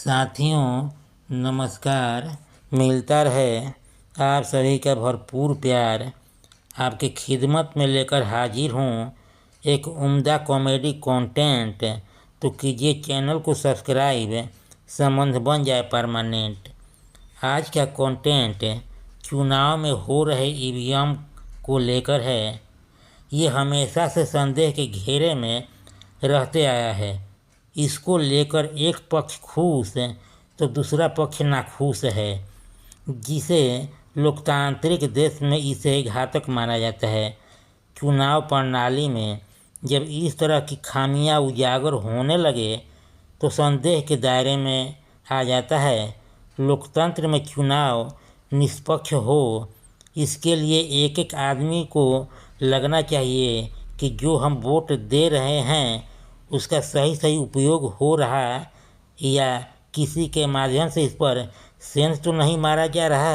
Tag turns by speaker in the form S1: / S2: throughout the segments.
S1: साथियों नमस्कार। मिलता रहे आप सभी का भरपूर प्यार। आपकी खिदमत में लेकर हाजिर हूँ एक उम्दा कॉमेडी कंटेंट। तो कीजिए चैनल को सब्सक्राइब, संबंध बन जाए परमानेंट। आज का कंटेंट चुनाव में हो रहे ईवीएम को लेकर है। ये हमेशा से संदेह के घेरे में रहते आया है। इसको लेकर एक पक्ष खुश तो दूसरा पक्ष नाखुश है, जिसे लोकतांत्रिक देश में इसे घातक माना जाता है। चुनाव प्रणाली में जब इस तरह की खामियां उजागर होने लगे तो संदेह के दायरे में आ जाता है। लोकतंत्र में चुनाव निष्पक्ष हो, इसके लिए एक एक आदमी को लगना चाहिए कि जो हम वोट दे रहे हैं उसका सही उपयोग हो रहा या किसी के माध्यम से इस पर सेंस तो नहीं मारा जा रहा।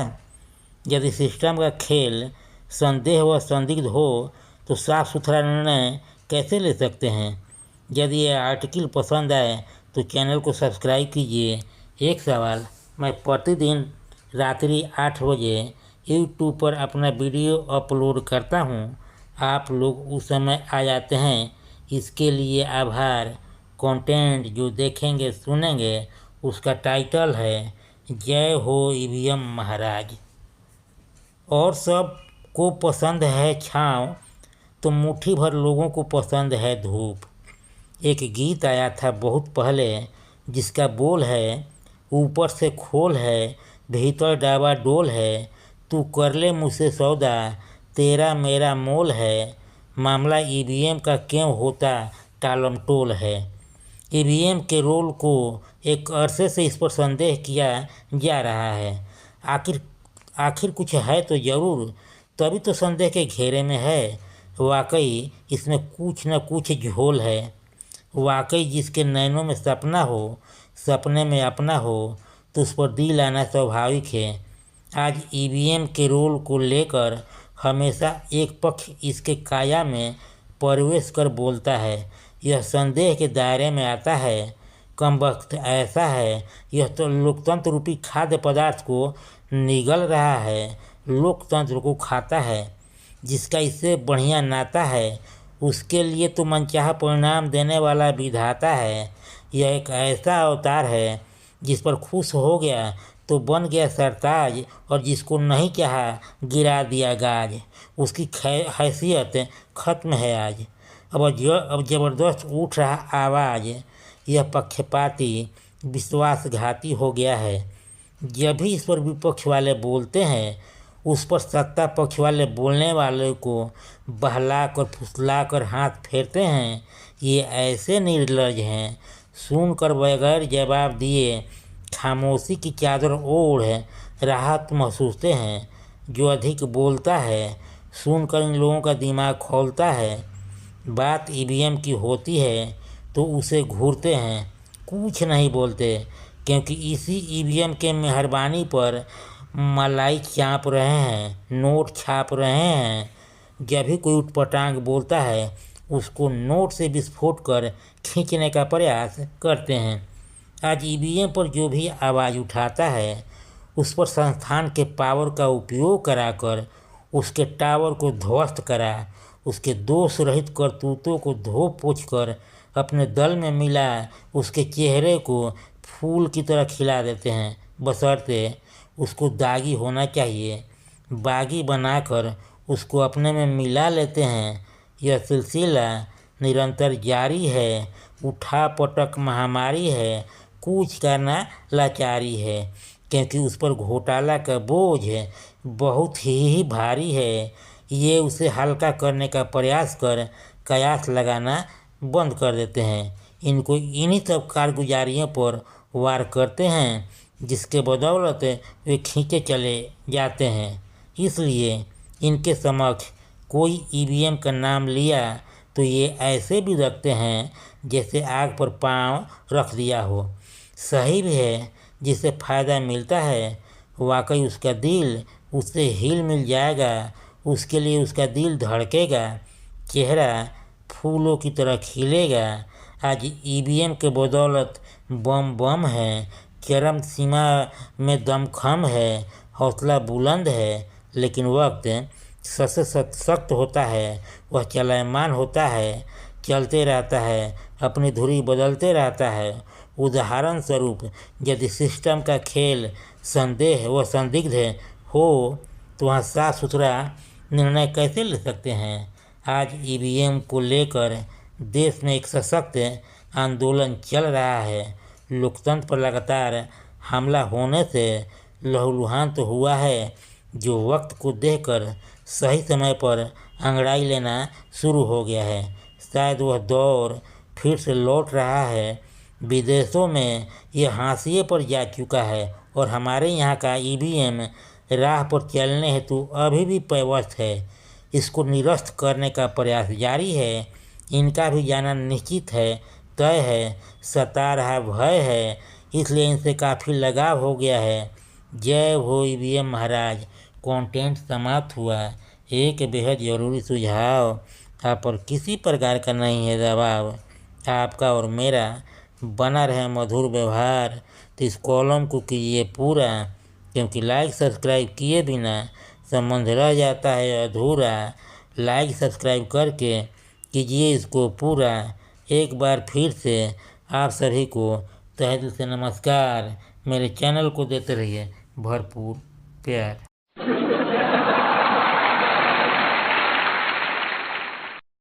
S1: यदि सिस्टम का खेल संदेह व संदिग्ध हो तो साफ सुथरा निर्णय कैसे ले सकते हैं। यदि यह आर्टिकल पसंद आए तो चैनल को सब्सक्राइब कीजिए। एक सवाल, मैं प्रतिदिन रात्रि 8 बजे यूट्यूब पर अपना वीडियो अपलोड करता हूं। आप लोग उस समय आ जाते हैं, इसके लिए आभार। कंटेंट जो देखेंगे सुनेंगे उसका टाइटल है जय हो ईवीएम महाराज। और सब को पसंद है छाँव तो मुट्ठी भर लोगों को पसंद है धूप। एक गीत आया था बहुत पहले जिसका बोल है, ऊपर से खोल है भीतर डाबा डोल है, तू कर ले मुझसे सौदा तेरा मेरा मोल है, मामला ईवीएम का क्यों होता टालम टोल है। ईवीएम के रोल को एक अरसे से इस पर संदेह किया जा रहा है। आखिर कुछ है तो ज़रूर, तभी तो संदेह के घेरे में है। वाकई इसमें कुछ न कुछ झोल है। वाकई जिसके नैनों में सपना हो, सपने में अपना हो, तो उस पर दिल आना स्वाभाविक है। आज ईवीएम के रोल को लेकर हमेशा एक पक्ष इसके काया में प्रवेश कर बोलता है। यह संदेह के दायरे में आता है। कमबख्त ऐसा है, यह तो लोकतंत्र रूपी खाद्य पदार्थ को निगल रहा है, लोकतंत्र को खाता है। जिसका इससे बढ़िया नाता है उसके लिए तो मनचाहा परिणाम देने वाला विधाता है। यह एक ऐसा अवतार है जिस पर खुश हो गया तो बन गया सरताज, और जिसको नहीं चाहा गिरा दिया गाज। उसकी हैसियत खत्म है आज। अब ज़बरदस्त उठ रहा आवाज़। यह पक्षपाती विश्वासघाती हो गया है। जब भी इस पर विपक्ष वाले बोलते हैं उस पर सत्ता पक्ष वाले बोलने वाले को बहला कर फुसला कर हाथ फेरते हैं। ये ऐसे निर्लज हैं, सुनकर बगैर जवाब दिए खामोशी की चादर ओढ़ राहत महसूसते हैं। जो अधिक बोलता है सुनकर इन लोगों का दिमाग खोलता है। बात ईवीएम की होती है तो उसे घूरते हैं, कुछ नहीं बोलते, क्योंकि इसी ईवीएम के मेहरबानी पर मलाई चाप रहे हैं, नोट छाप रहे हैं। जब भी कोई उटपटांग बोलता है उसको नोट से विस्फोट कर खींचने का प्रयास करते हैं। आज ईवीएम पर जो भी आवाज़ उठाता है उस पर संस्थान के पावर का उपयोग कराकर उसके टावर को ध्वस्त करा, उसके दोष रहित करतूतों को धो पोछ कर अपने दल में मिला उसके चेहरे को फूल की तरह खिला देते हैं। बशर्ते उसको दागी होना चाहिए, बागी बनाकर उसको अपने में मिला लेते हैं। यह सिलसिला निरंतर जारी है। उठा पटक महामारी है, कुछ करना लाचारी है, क्योंकि उस पर घोटाला का बोझ बहुत ही भारी है। ये उसे हल्का करने का प्रयास कर कयास लगाना बंद कर देते हैं। इनको इन्हीं सब कारगुजारियों पर वार करते हैं जिसके बदौलत वे खींचे चले जाते हैं। इसलिए इनके समक्ष कोई ईवीएम का नाम लिया तो ये ऐसे भी रखते हैं जैसे आग पर पांव रख दिया हो। सही भी है, जिससे फ़ायदा मिलता है वाकई उसका दिल उससे हिल मिल जाएगा। उसके लिए उसका दिल धड़केगा, चेहरा फूलों की तरह खिलेगा। आज ईवीएम के बदौलत बम बम है, चरम सीमा में दमखम है, हौसला बुलंद है, लेकिन वक्त सख्त होता है। वह चलायमान होता है, चलते रहता है, अपनी धुरी बदलते रहता है। उदाहरण स्वरूप, यदि सिस्टम का खेल संदेह व संदिग्ध हो तो वहाँ साफ सुथरा निर्णय कैसे ले सकते हैं? आज ईवीएम को लेकर देश में एक सशक्त आंदोलन चल रहा है। लोकतंत्र पर लगातार हमला होने से लहूलुहान तो हुआ है, जो वक्त को देखकर सही समय पर अंगड़ाई लेना शुरू हो गया है। शायद वह दौर फिर से लौट रहा है। विदेशों में यह हाशिए पर जा चुका है और हमारे यहाँ का ईवीएम राह पर चलने हेतु अभी भी पयवस्त है। इसको निरस्त करने का प्रयास जारी है। इनका भी जाना निश्चित है, तय है, सता रहा भय है, इसलिए इनसे काफ़ी लगाव हो गया है। जय हो ईवीएम महाराज। कंटेंट समाप्त हुआ। एक बेहद ज़रूरी सुझाव, आप पर किसी प्रकार का नहीं है दबाव। आपका और मेरा बना रहे मधुर व्यवहार, तो इस कॉलम को कीजिए पूरा, क्योंकि लाइक सब्सक्राइब किए बिना संबंध रह जाता है अधूरा। लाइक सब्सक्राइब करके कीजिए इसको पूरा। एक बार फिर से आप सभी को तहे दिल से नमस्कार। मेरे चैनल को देते रहिए भरपूर प्यार।